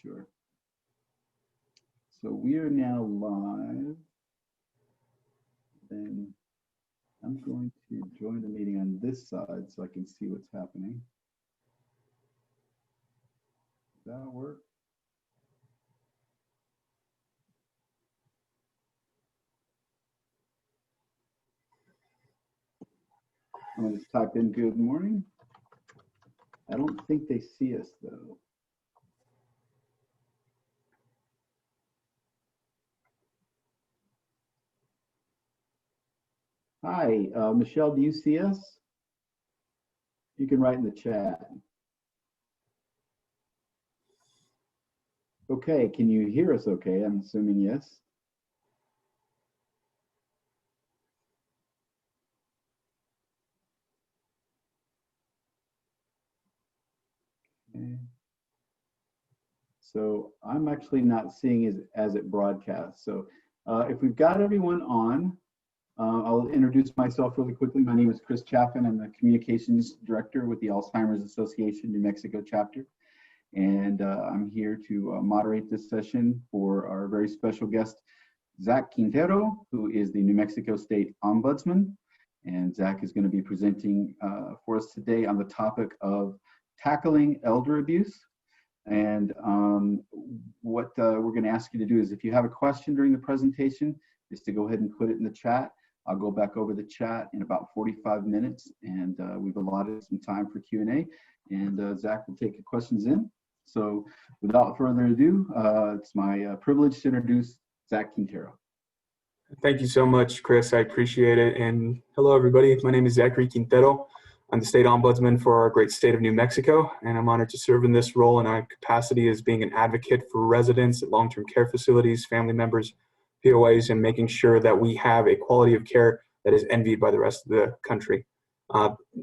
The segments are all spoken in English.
Sure. So we are now live. Then I'm going to join the meeting on this side so I can see what's happening. That'll work. I'm going to just type in good morning. I don't think they see us though. Hi, Michelle, do you see us? You can write in the chat. Okay, can you hear us okay? I'm assuming yes. Okay. So I'm actually not seeing as it broadcasts. So if we've got everyone on, I'll introduce myself really quickly. My name is Chris Chaffin. I'm the Communications Director with the Alzheimer's Association New Mexico chapter. And I'm here to moderate this session for our very special guest, Zack Quintero, who is the New Mexico State Ombudsman. And Zack is going to be presenting for us today on the topic of tackling elder abuse. And what we're going to ask you to do is if you have a question during the presentation, is to go ahead and put it in the chat. I'll go back over the chat in about 45 minutes, and we've allotted some time for Q&A, and Zack will take the questions in. So without further ado, it's my privilege to introduce Zack Quintero. Thank you so much, Chris. I appreciate it. And hello, everybody. My name is Zachary Quintero. I'm the State Ombudsman for our great state of New Mexico, and I'm honored to serve in this role in our capacity as being an advocate for residents at long-term care facilities, family members, POAs, and making sure that we have a quality of care that is envied by the rest of the country.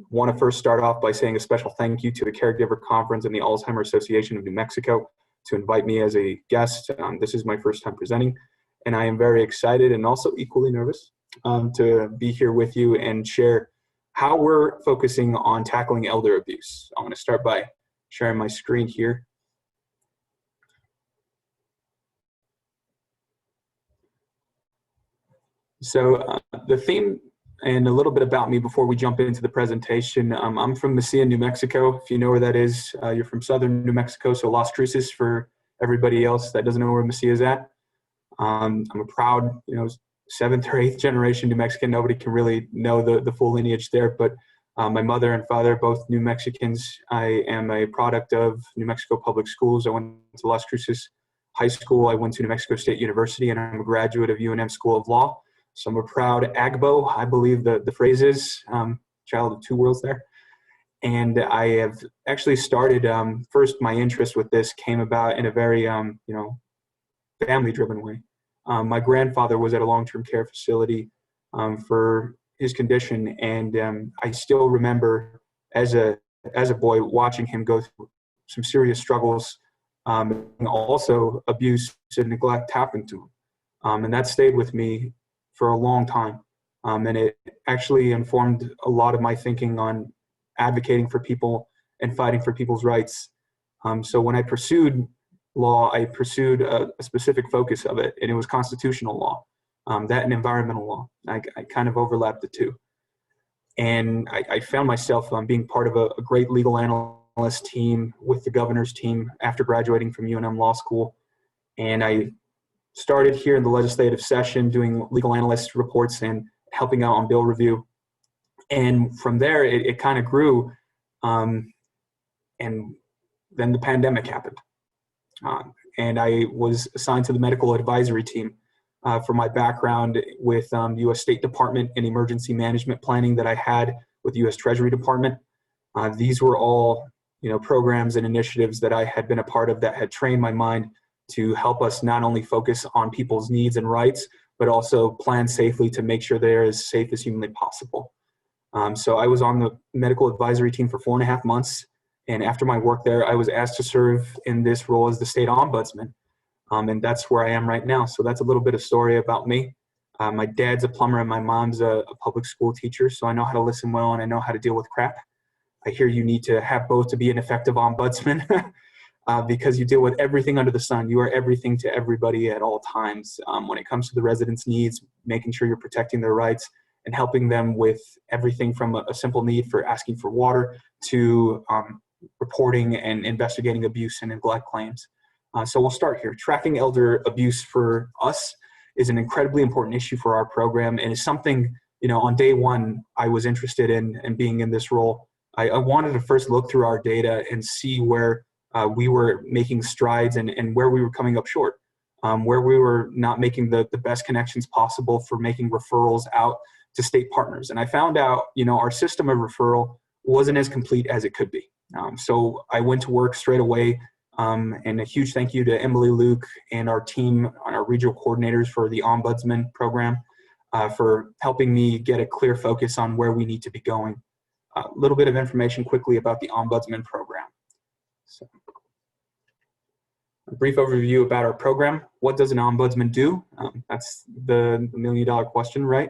Want to first start off by saying a special thank you to the Caregiver Conference and the Alzheimer's Association of New Mexico to invite me as a guest. This is my first time presenting, and I am very excited and also equally nervous to be here with you and share how we're focusing on tackling elder abuse. I'm going to start by sharing my screen here. So the theme and a little bit about me before we jump into the presentation. I'm from Mesilla, New Mexico. If you know where that is, you're from southern New Mexico, so Las Cruces for everybody else that doesn't know where Mesilla is at. I'm a proud, 7th or 8th generation New Mexican. Nobody can really know the full lineage there, but my mother and father, both New Mexicans. I am a product of New Mexico public schools. I went to Las Cruces High School. I went to New Mexico State University, and I'm a graduate of UNM School of Law. So I'm a proud Agbo, I believe the phrase is, child of two worlds there. And I have actually started, first my interest with this came about in a very, family-driven way. My grandfather was at a long-term care facility for his condition, and I still remember as a boy watching him go through some serious struggles, and also abuse and neglect happened to him. And that stayed with me for a long time. And it actually informed a lot of my thinking on advocating for people and fighting for people's rights. So when I pursued law, I pursued a specific focus of it, and it was constitutional law, that and environmental law. I kind of overlapped the two. And I found myself being part of a great legal analyst team with the governor's team after graduating from UNM Law School. And I started here in the legislative session doing legal analyst reports and helping out on bill review. And from there, it kind of grew. And then the pandemic happened. And I was assigned to the medical advisory team for my background with the U.S. State Department and emergency management planning that I had with the U.S. Treasury Department. These were all, programs and initiatives that I had been a part of that had trained my mind to help us not only focus on people's needs and rights, but also plan safely to make sure they're as safe as humanly possible. So I was on the medical advisory team for 4.5 months. And after my work there, I was asked to serve in this role as the state ombudsman. And that's where I am right now. So that's a little bit of story about me. My dad's a plumber and my mom's a public school teacher. So I know how to listen well and I know how to deal with crap. I hear you need to have both to be an effective ombudsman. because you deal with everything under the sun. You are everything to everybody at all times. When it comes to the residents' needs, making sure you're protecting their rights and helping them with everything from a simple need for asking for water to reporting and investigating abuse and neglect claims. So we'll start here. Tracking elder abuse for us is an incredibly important issue for our program, and is something, on day one, I was interested in being in this role. I wanted to first look through our data and see where we were making strides and where we were coming up short, where we were not making the best connections possible for making referrals out to state partners. And I found out, our system of referral wasn't as complete as it could be. So I went to work straight away, and a huge thank you to Emily, Luke, and our team, our regional coordinators for the Ombudsman program, for helping me get a clear focus on where we need to be going. A little bit of information quickly about the Ombudsman program. So, a brief overview about our program. What does an ombudsman do? That's the million-dollar question, right?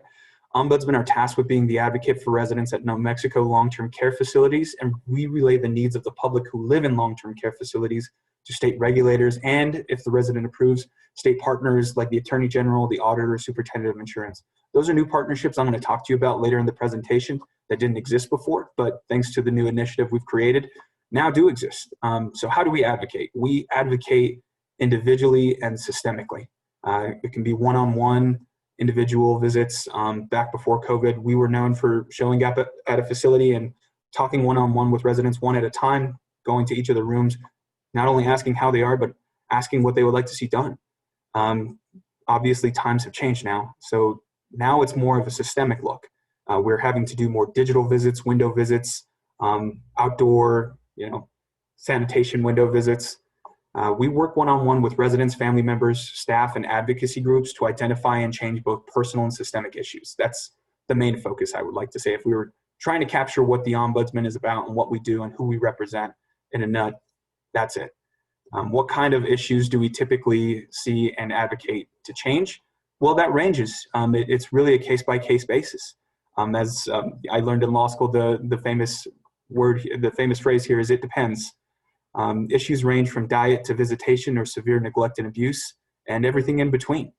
Ombudsmen are tasked with being the advocate for residents at New Mexico long-term care facilities, and we relay the needs of the public who live in long-term care facilities to state regulators, and if the resident approves, state partners like the Attorney General, the Auditor, Superintendent of Insurance. Those are new partnerships I'm going to talk to you about later in the presentation that didn't exist before, but thanks to the new initiative we've created, now do exist. So how do we advocate? We advocate individually and systemically. It can be one-on-one individual visits. Back before COVID, we were known for showing up at a facility and talking one-on-one with residents one at a time, going to each of the rooms, not only asking how they are, but asking what they would like to see done. Obviously, times have changed now. So now it's more of a systemic look. We're having to do more digital visits, window visits, outdoor, sanitation window visits. We work one-on-one with residents, family members, staff, and advocacy groups to identify and change both personal and systemic issues. That's the main focus, I would like to say. If we were trying to capture what the Ombudsman is about and what we do and who we represent in a nut, that's it. What kind of issues do we typically see and advocate to change? Well, that ranges. It's really a case-by-case basis. As I learned in law school, the famous phrase here is, it depends. Issues range from diet to visitation or severe neglect and abuse, and everything in between.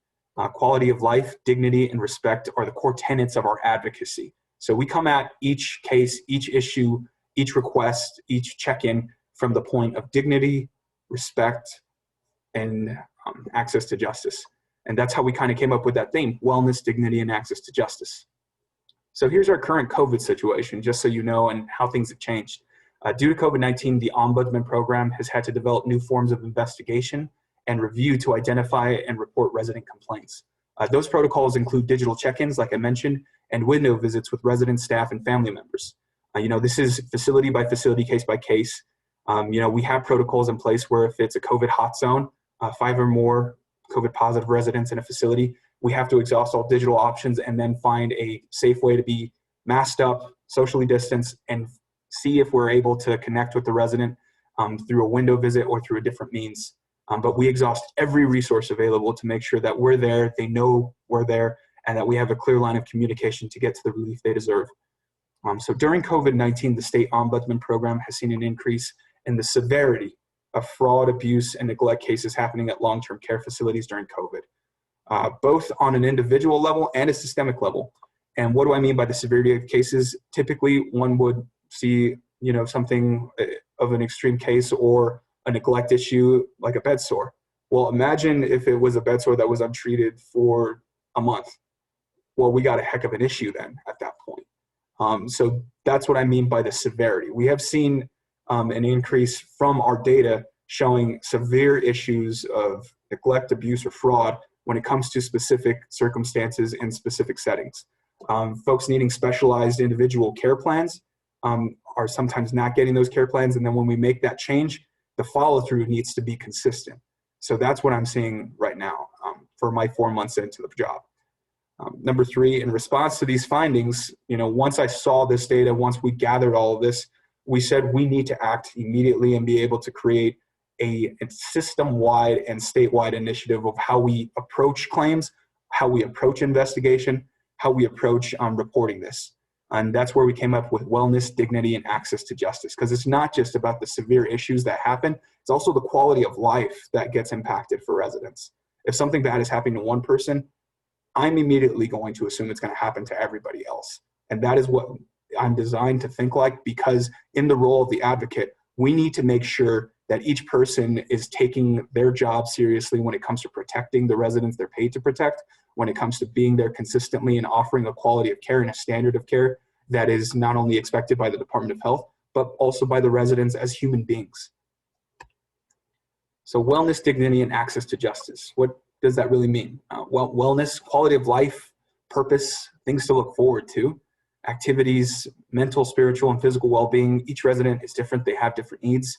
Quality of life, dignity, and respect are the core tenets of our advocacy. So we come at each case, each issue, each request, each check-in from the point of dignity, respect, and access to justice. And that's how we kind of came up with that theme: wellness, dignity, and access to justice. So here's our current COVID situation, just so you know, and how things have changed. Due to COVID-19, the Ombudsman program has had to develop new forms of investigation and review to identify and report resident complaints. Those protocols include digital check-ins, like I mentioned, and window visits with resident staff and family members. This is facility by facility, case by case. We have protocols in place where if it's a COVID hot zone, 5 or more COVID positive residents in a facility, we have to exhaust all digital options and then find a safe way to be masked up, socially distanced, and see if we're able to connect with the resident through a window visit or through a different means. But we exhaust every resource available to make sure that we're there, they know we're there, and that we have a clear line of communication to get to the relief they deserve. So during COVID-19, the state ombudsman program has seen an increase in the severity of fraud, abuse, and neglect cases happening at long-term care facilities during COVID, both on an individual level and a systemic level. And what do I mean by the severity of cases? Typically, one would see, something of an extreme case or a neglect issue like a bed sore. Well, imagine if it was a bed sore that was untreated for a month. Well, we got a heck of an issue then at that point. So that's what I mean by the severity. We have seen an increase from our data showing severe issues of neglect, abuse, or fraud when it comes to specific circumstances and specific settings. Folks needing specialized individual care plans are sometimes not getting those care plans. And then when we make that change, the follow-through needs to be consistent. So that's what I'm seeing right now for my 4 months into the job. Number 3, in response to these findings, once I saw this data, once we gathered all of this, we said we need to act immediately and be able to create a system-wide and statewide initiative of how we approach claims, how we approach investigation, how we approach reporting this. And that's where we came up with wellness, dignity, and access to justice. Because it's not just about the severe issues that happen, it's also the quality of life that gets impacted for residents. If something bad is happening to one person, I'm immediately going to assume it's going to happen to everybody else. And that is what I'm designed to think like, because in the role of the advocate, we need to make sure that each person is taking their job seriously when it comes to protecting the residents they're paid to protect, when it comes to being there consistently and offering a quality of care and a standard of care that is not only expected by the Department of Health, but also by the residents as human beings. So wellness, dignity, and access to justice. What does that really mean? Well, wellness, quality of life, purpose, things to look forward to, activities, mental, spiritual, and physical well-being. Each resident is different. They have different needs.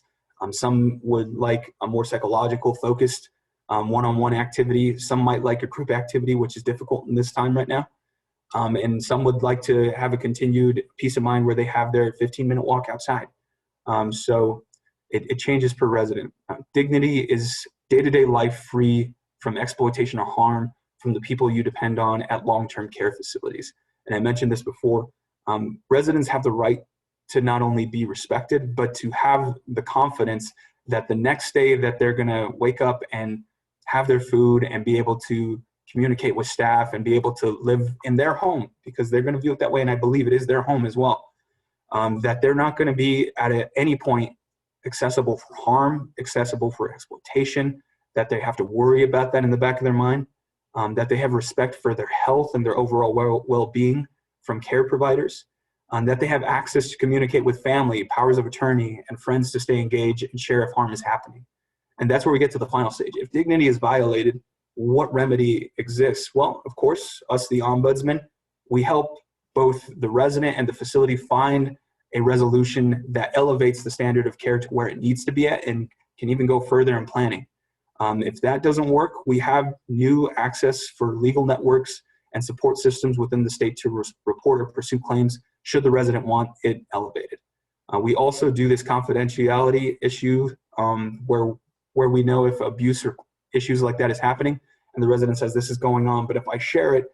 Some would like a more psychological focused one-on-one activity. Some might like a group activity, which is difficult in this time right now. And some would like to have a continued peace of mind where they have their 15-minute walk outside. So it changes per resident. Dignity is day-to-day life free from exploitation or harm from the people you depend on at long-term care facilities. And I mentioned this before, residents have the right to not only be respected, but to have the confidence that the next day that they're gonna wake up and have their food and be able to communicate with staff and be able to live in their home, because they're gonna view it that way, and I believe it is their home as well, that they're not gonna be at any point accessible for harm, accessible for exploitation, that they have to worry about that in the back of their mind, that they have respect for their health and their overall well-being from care providers, that they have access to communicate with family, powers of attorney, and friends to stay engaged and share if harm is happening. And that's where we get to the final stage. If dignity is violated, what remedy exists? Well, of course, us, the Ombudsman, we help both the resident and the facility find a resolution that elevates the standard of care to where it needs to be at and can even go further in planning. If that doesn't work, we have new access for legal networks and support systems within the state to report or pursue claims should the resident want it elevated. We also do this confidentiality issue where we know if abuse or issues like that is happening and the resident says this is going on, but if I share it,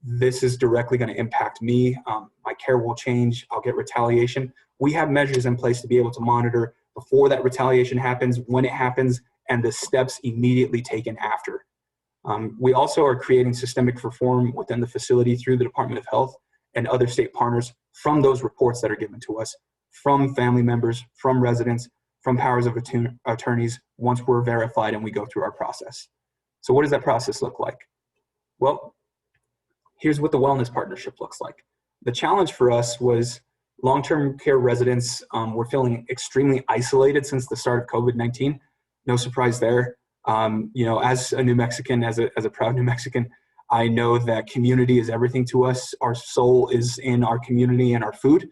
this is directly going to impact me. My care will change. I'll get retaliation. We have measures in place to be able to monitor before that retaliation happens, when it happens, and the steps immediately taken after. We also are creating systemic reform within the facility through the Department of Health and other state partners from those reports that are given to us, from family members, from residents, from powers of attorneys, once we're verified and we go through our process. So what does that process look like? Well, here's what the wellness partnership looks like. The challenge for us was long-term care residents were feeling extremely isolated since the start of COVID-19. No surprise there. As a New Mexican, as a proud New Mexican, I know that community is everything to us. Our soul is in our community and our food,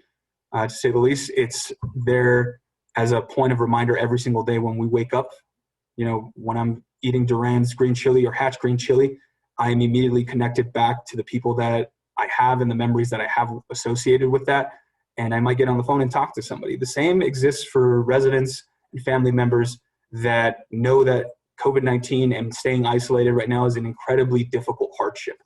to say the least. It's there as a point of reminder every single day when we wake up. When I'm eating Duran's green chili or Hatch green chili, I am immediately connected back to the people that I have and the memories that I have associated with that. And I might get on the phone and talk to somebody. The same exists for residents and family members that know that COVID-19 and staying isolated right now is an incredibly difficult hardship.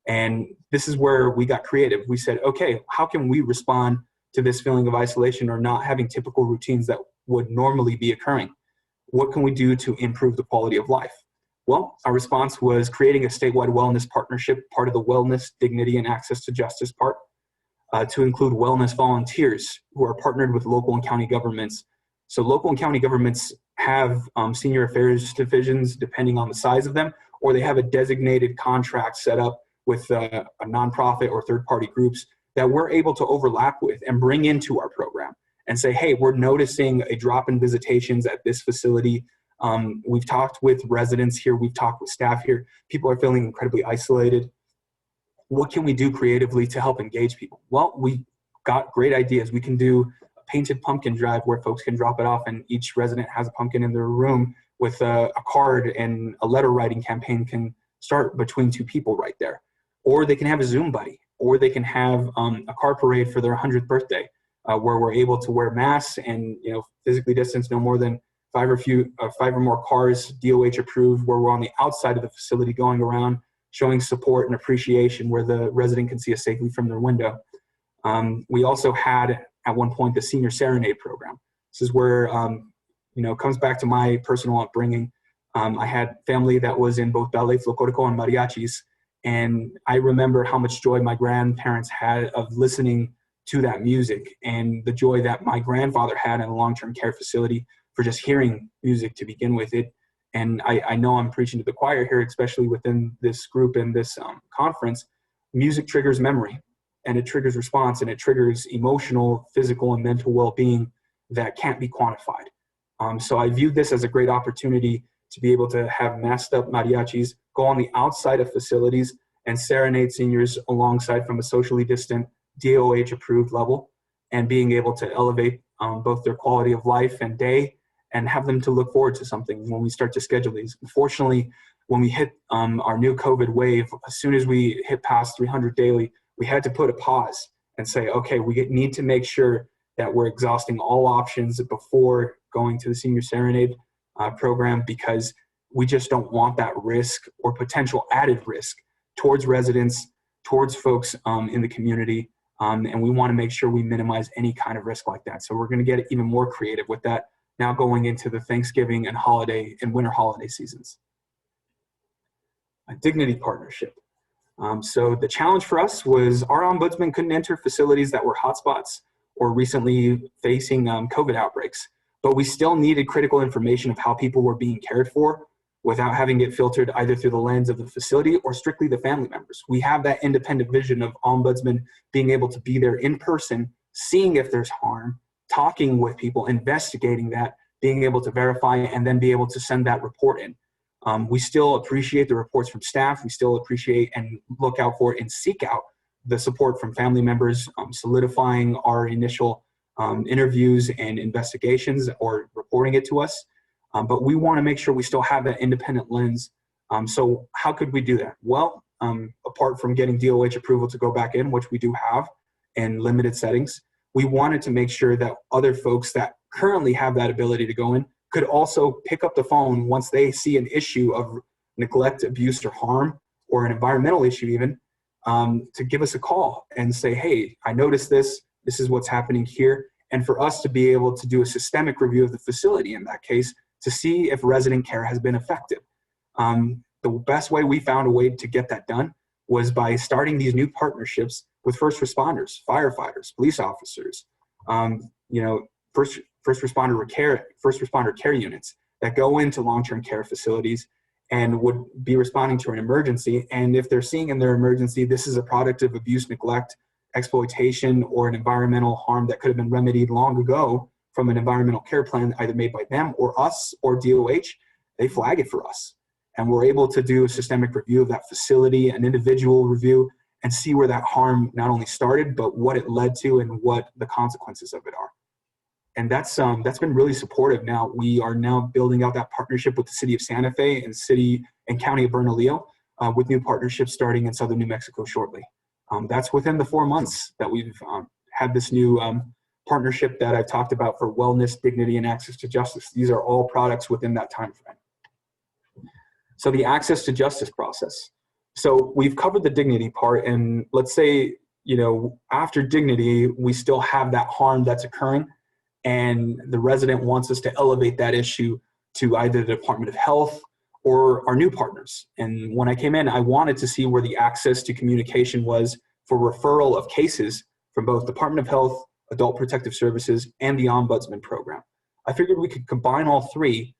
And this is where we got creative. We said, okay, how can we respond to this feeling of isolation or not having typical routines that would normally be occurring? What can we do to improve the quality of life? Well, our response was creating a statewide wellness partnership, part of the wellness, dignity, and access to justice part, to include wellness volunteers who are partnered with local and county governments. So local and county governments have senior affairs divisions depending on the size of them, or they have a designated contract set up with a nonprofit or third-party groups that we're able to overlap with and bring into our program and say, hey, we're noticing a drop in visitations at this facility. We've talked with residents here. We've talked with staff here. People are feeling incredibly isolated. What can we do creatively to help engage people? Well, we got great ideas. We can do a painted pumpkin drive where folks can drop it off and each resident has a pumpkin in their room with a card, and a letter writing campaign can start between two people right there. Or they can have a Zoom buddy, or they can have a car parade for their 100th birthday where we're able to wear masks and physically distance no more than five or more cars, DOH approved, where we're on the outside of the facility going around showing support and appreciation where the resident can see us safely from their window. We also had at one point the Senior Serenade program. This is where, it comes back to my personal upbringing. I had family that was in both ballet, folklorico, and mariachis. And I remember how much joy my grandparents had of listening to that music, and the joy that my grandfather had in a long-term care facility for just hearing music to begin with it. And I know I'm preaching to the choir here, especially within this group and this conference. Music triggers memory, and it triggers response, and it triggers emotional, physical, and mental well-being that can't be quantified. So I viewed this as a great opportunity to be able to have masked up mariachis go on the outside of facilities and serenade seniors alongside from a socially distant DOH approved level, and being able to elevate both their quality of life and day, and have them to look forward to something when we start to schedule these. Unfortunately, when we hit our new COVID wave, as soon as we hit past 300 daily, we had to put a pause and say, okay, we need to make sure that we're exhausting all options before going to the Senior Serenade program, because we just don't want that risk or potential added risk towards residents, towards folks in the community. And we want to make sure we minimize any kind of risk like that. So we're going to get even more creative with that now going into the Thanksgiving and holiday and winter holiday seasons. A dignity partnership. So the challenge for us was our ombudsman couldn't enter facilities that were hotspots or recently facing COVID outbreaks, but we still needed critical information of how people were being cared for without having it filtered either through the lens of the facility or strictly the family members. We have that independent vision of ombudsman being able to be there in person, seeing if there's harm, talking with people, investigating that, being able to verify, and then be able to send that report in. We still appreciate the reports from staff. We still appreciate and look out for and seek out the support from family members, solidifying our initial interviews and investigations or reporting it to us. But we want to make sure we still have that independent lens. So how could we do that? Well, apart from getting DOH approval to go back in, which we do have in limited settings, we wanted to make sure that other folks that currently have that ability to go in could also pick up the phone once they see an issue of neglect, abuse, or harm, or an environmental issue even, to give us a call and say, hey, I noticed this is what's happening here. And for us to be able to do a systemic review of the facility in that case, to see if resident care has been effective. The best way we found a way to get that done was by starting these new partnerships with first responders, firefighters, police officers, first responder care units that go into long-term care facilities and would be responding to an emergency. And if they're seeing in their emergency, this is a product of abuse, neglect, exploitation, or an environmental harm that could have been remedied long ago from an environmental care plan either made by them or us or DOH, they flag it for us. And we're able to do a systemic review of that facility, an individual review, and see where that harm not only started, but what it led to and what the consequences of it are. And that's been really supportive. Now we are now building out that partnership with the city of Santa Fe and city and county of Bernalillo, with new partnerships starting in southern New Mexico shortly. That's within the 4 months that we've had this new partnership that I've talked about for wellness, dignity, and access to justice. These are all products within that time frame. So the access to justice process. So we've covered the dignity part, and let's say, after dignity, we still have that harm that's occurring, and the resident wants us to elevate that issue to either the Department of Health or our new partners. And when I came in, I wanted to see where the access to communication was for referral of cases from both Department of Health, Adult Protective Services, and the Ombudsman program. I figured we could combine all three,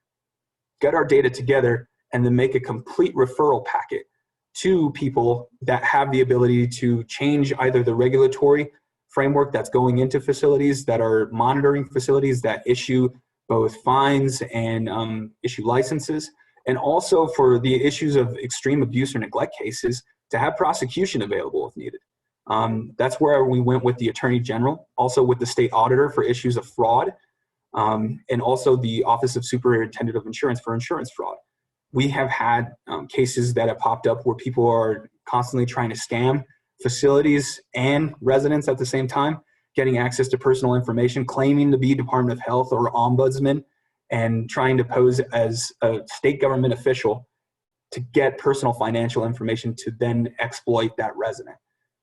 get our data together, and then make a complete referral packet to people that have the ability to change either the regulatory framework that's going into facilities, that are monitoring facilities, that issue both fines and issue licenses, and also for the issues of extreme abuse or neglect cases to have prosecution available if needed. That's where we went with the Attorney General, also with the State Auditor for issues of fraud, and also the Office of Superintendent of Insurance for insurance fraud. We have had cases that have popped up where people are constantly trying to scam facilities and residents at the same time, getting access to personal information, claiming to be Department of Health or Ombudsman, and trying to pose as a state government official to get personal financial information to then exploit that resident.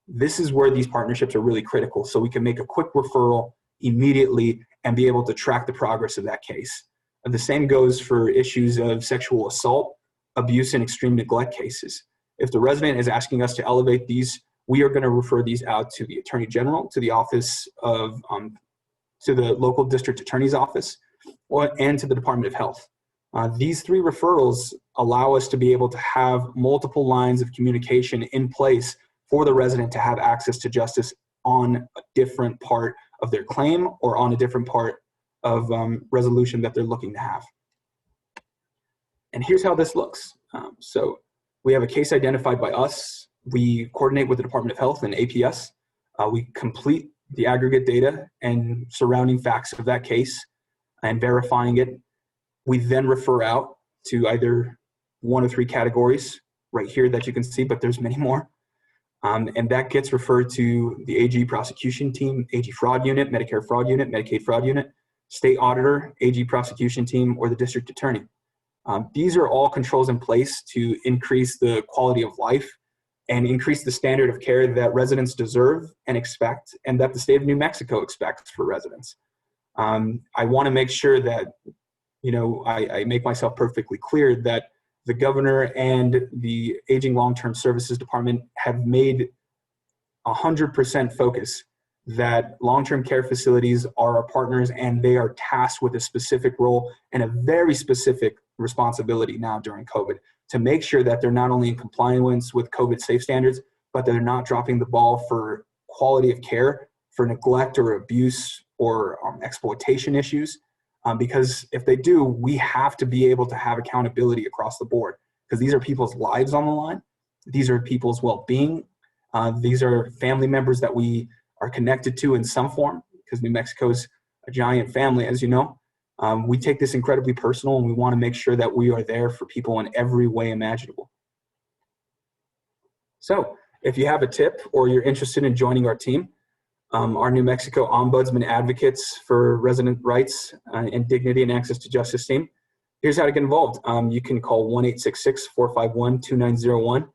This is where these partnerships are really critical, so we can make a quick referral immediately and be able to track the progress of that case. And the same goes for issues of sexual assault, abuse, and extreme neglect cases. If the resident is asking us to elevate these, we are going to refer these out to the Attorney General, to the office of, to the local district attorney's office, and to the Department of Health. These 3 referrals allow us to be able to have multiple lines of communication in place for the resident to have access to justice on a different part of their claim or on a different part of resolution that they're looking to have. And here's how this looks. So we have a case identified by us. We coordinate with the Department of Health and APS. We complete the aggregate data and surrounding facts of that case and verifying it. We then refer out to either 1 of 3 categories right here that you can see, but there's many more. And that gets referred to the AG prosecution team, AG fraud unit, Medicare fraud unit, Medicaid fraud unit, state auditor, AG prosecution team, or the district attorney. These are all controls in place to increase the quality of life and increase the standard of care that residents deserve and expect, and that the state of New Mexico expects for residents. I want to make sure that, you know, I make myself perfectly clear that the governor and the Aging Long-Term Services Department have made 100% focus that long-term care facilities are our partners, and they are tasked with a specific role and a very specific responsibility now during COVID to make sure that they're not only in compliance with COVID safe standards, but they're not dropping the ball for quality of care, for neglect or abuse or exploitation issues. Because if they do, we have to be able to have accountability across the board, because these are people's lives on the line. These are people's well-being. These are family members that we are connected to in some form, because New Mexico is a giant family, as you know. We take this incredibly personal, and we want to make sure that we are there for people in every way imaginable. So if you have a tip or you're interested in joining our team, our New Mexico Ombudsman advocates for resident rights and dignity and access to justice team, here's how to get involved. You can call 1-866-451-2901.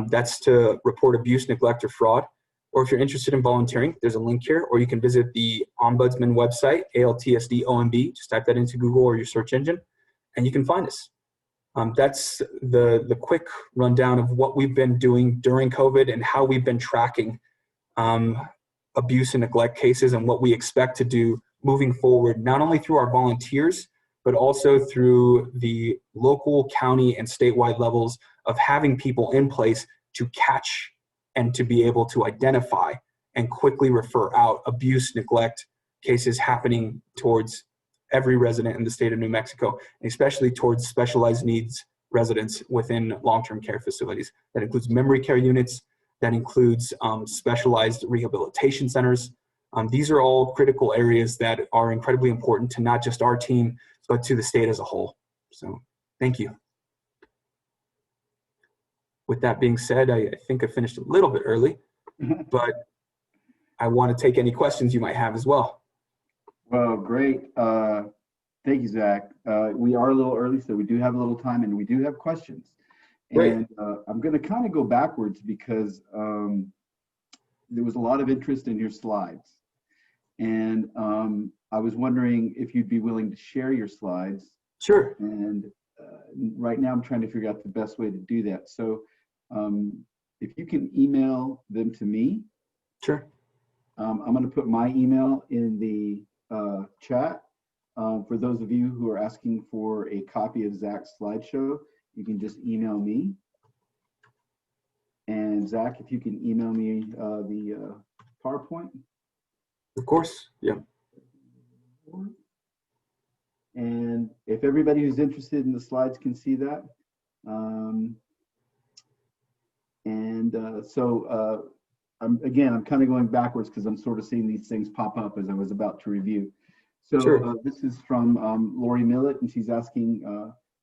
That's to report abuse, neglect, or fraud. Or if you're interested in volunteering, there's a link here, or you can visit the Ombudsman website, ALTSD-OMB. Just type that into Google or your search engine, and you can find us. That's the quick rundown of what we've been doing during COVID and how we've been tracking abuse and neglect cases and what we expect to do moving forward, not only through our volunteers, but also through the local, county, and statewide levels of having people in place to catch and to be able to identify and quickly refer out abuse, neglect cases happening towards every resident in the state of New Mexico, and especially towards specialized needs residents within long-term care facilities. That includes memory care units, that includes specialized rehabilitation centers. These are all critical areas that are incredibly important to not just our team, but to the state as a whole. So thank you. With that being said, I think I finished a little bit early, but I want to take any questions you might have as well. Well, great. Thank you, Zach. We are a little early, so we do have a little time, and we do have questions. Great. And I'm going to kind of go backwards because there was a lot of interest in your slides. And I was wondering if you'd be willing to share your slides. Sure. And right now I'm trying to figure out the best way to do that. So if you can email them to me. Sure. I'm going to put my email in the chat. For those of you who are asking for a copy of Zach's slideshow, you can just email me. And Zach, if you can email me the PowerPoint. Of course, yeah. And if everybody who's interested in the slides can see that. I'm kind of going backwards because I'm sort of seeing these things pop up as I was about to review. So Sure. This is from Lori Millett, and she's asking,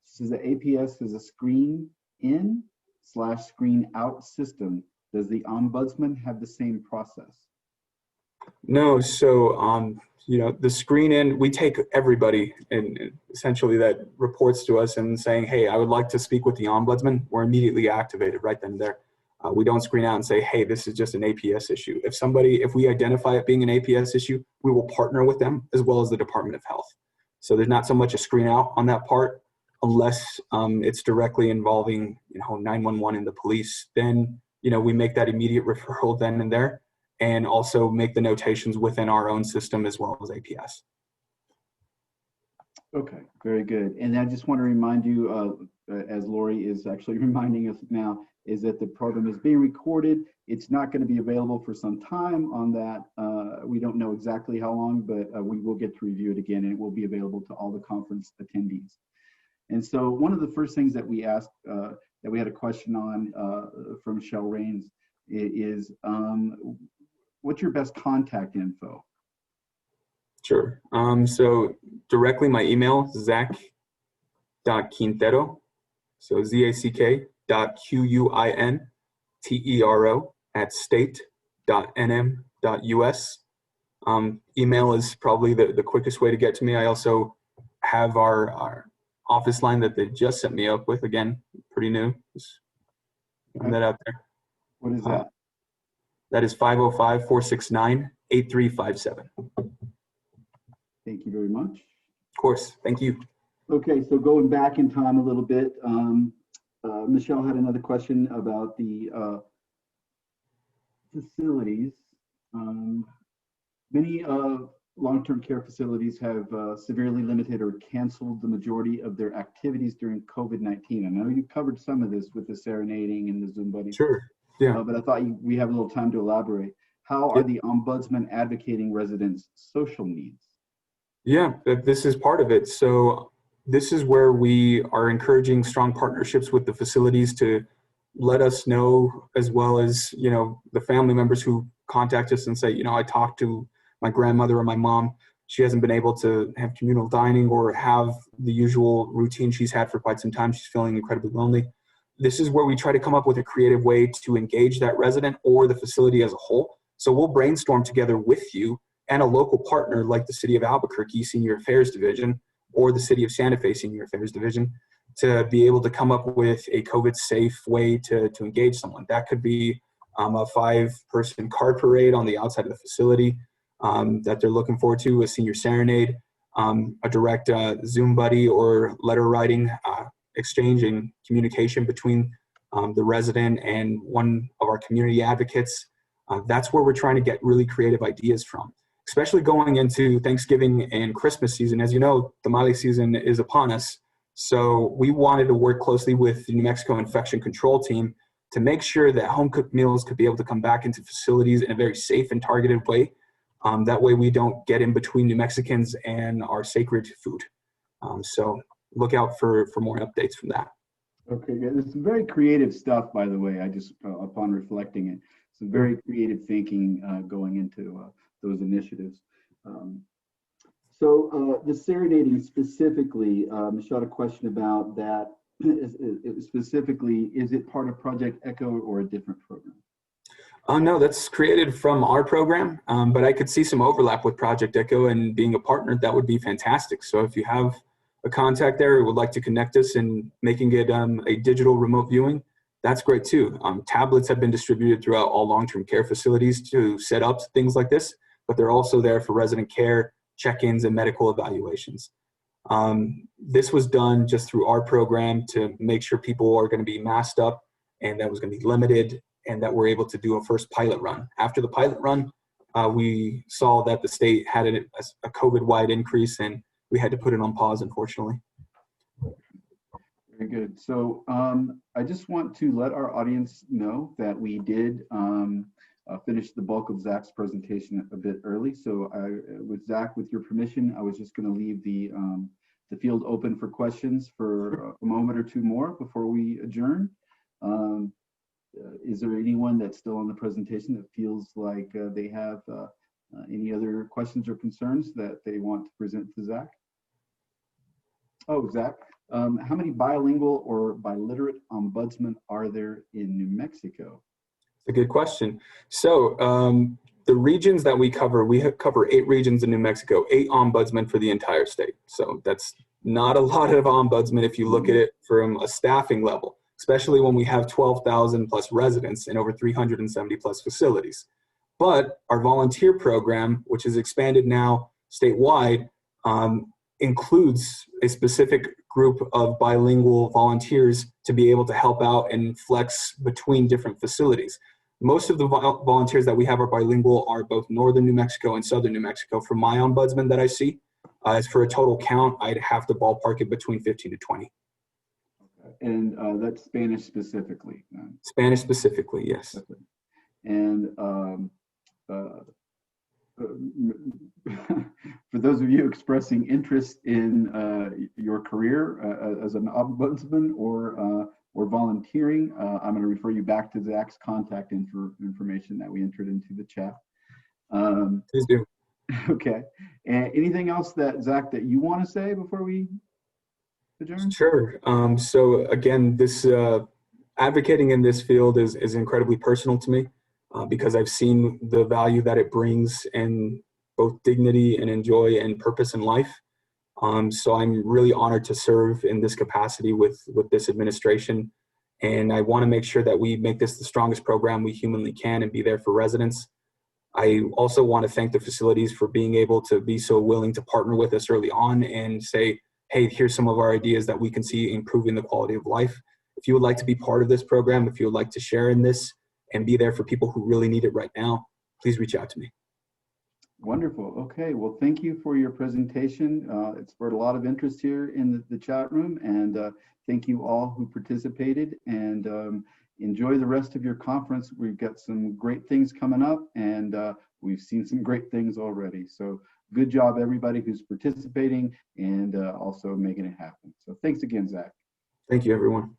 she says the APS is a screen in / screen out system. Does the Ombudsman have the same process? No, so you know, the screen in, we take everybody and essentially that reports to us and saying, hey, I would like to speak with the Ombudsman. We're immediately activated right then and there. We don't screen out and say, hey, this is just an APS issue. If we identify it being an APS issue, we will partner with them as well as the Department of Health. So there's not so much a screen out on that part, unless it's directly involving 911 and the police. Then we make that immediate referral then and there, and also make the notations within our own system as well as APS. Okay, very good. And I just want to remind you, as Lori is actually reminding us now, is that the program is being recorded. It's not going to be available for some time on that. We don't know exactly how long, but we will get to review it again, and it will be available to all the conference attendees. And so one of the first things that we asked, that we had a question on from Michelle Rains is, what's your best contact info? Sure. So directly my email, Zack.Quintero, so ZACK.QUINTERO @state.nm.us. Email is probably the quickest way to get to me. I also have our office line that they just set me up with. Again, pretty new. Just putting that out there. What is that? That is 505-469-8357. Thank you very much. Of course. Thank you. Okay, so going back in time a little bit, Michelle had another question about the facilities. Many long-term care facilities have severely limited or canceled the majority of their activities during COVID-19. I know you covered some of this with the serenading and the Zoom buddy. Sure. Yeah. But I thought we have a little time to elaborate. How are the Ombudsman advocating residents' social needs? Yeah, this is part of it. So this is where we are encouraging strong partnerships with the facilities to let us know, as well as, the family members who contact us and say, I talked to my grandmother or my mom. She hasn't been able to have communal dining or have the usual routine she's had for quite some time. She's feeling incredibly lonely. This is where we try to come up with a creative way to engage that resident or the facility as a whole. So we'll brainstorm together with you and a local partner like the City of Albuquerque Senior Affairs Division or the City of Santa Fe Senior Affairs Division to be able to come up with a COVID-safe way to engage someone. That could be a 5-person card parade on the outside of the facility that they're looking forward to, a senior serenade, a direct Zoom buddy or letter writing exchange and communication between the resident and one of our community advocates. That's where we're trying to get really creative ideas from, especially going into Thanksgiving and Christmas season. As you know, tamale season is upon us. So we wanted to work closely with the New Mexico Infection Control Team to make sure that home-cooked meals could be able to come back into facilities in a very safe and targeted way. That way we don't get in between New Mexicans and our sacred food. So look out for more updates from that. Okay, good. It's some very creative stuff, by the way. I just, upon reflecting it, some very creative thinking going into those initiatives. So the serenading specifically, Michelle had a question about that. Specifically, is it part of Project Echo or a different program? No, that's created from our program, but I could see some overlap with Project Echo, and being a partner, that would be fantastic. So if you have a contact there who would like to connect us and making it a digital remote viewing, that's great too. Tablets have been distributed throughout all long-term care facilities to set up things like this, but they're also there for resident care, check-ins, and medical evaluations. This was done just through our program to make sure people are going to be masked up, and that was going to be limited, and that we're able to do a first pilot run. After the pilot run, we saw that the state had a COVID-wide increase, and we had to put it on pause, unfortunately. Very good. So I just want to let our audience know that we did finish the bulk of Zach's presentation a bit early. So with Zach, with your permission, I was just going to leave the field open for questions for a moment or two more before we adjourn. Is there anyone that's still on the presentation that feels like they have any other questions or concerns that they want to present to Zach? Oh, Zach, how many bilingual or biliterate ombudsmen are there in New Mexico? A good question. So the regions that we cover 8 regions in New Mexico, 8 ombudsmen for the entire state. So that's not a lot of ombudsmen if you look at it from a staffing level. especially when we have 12,000 plus residents in over 370 plus facilities. But our volunteer program, which is expanded now statewide, includes a specific group of bilingual volunteers to be able to help out and flex between different facilities. Most of the volunteers that we have are bilingual, are both northern New Mexico and southern New Mexico. For my ombudsman that I see, as for a total count, I'd have to ballpark it between 15 to 20. And that's Spanish specifically? Spanish specifically, yes. Okay. And for those of you expressing interest in your career as an ombudsman or volunteering, I'm going to refer you back to Zach's contact information that we entered into the chat. Please do. Okay. And anything else that, Zach, that you want to say before we adjourn? Sure. So again, this advocating in this field is incredibly personal to me because I've seen the value that it brings in both dignity and joy and purpose in life. So I'm really honored to serve in this capacity with this administration. And I want to make sure that we make this the strongest program we humanly can and be there for residents. I also want to thank the facilities for being able to be so willing to partner with us early on and say, hey, here's some of our ideas that we can see improving the quality of life. If you would like to be part of this program, if you would like to share in this and be there for people who really need it right now, please reach out to me. Wonderful. Okay. Well, thank you for your presentation. It spurred a lot of interest here in the chat room, and thank you all who participated, and enjoy the rest of your conference. We've got some great things coming up, and we've seen some great things already. So good job, everybody who's participating and also making it happen. So thanks again, Zach. Thank you, everyone.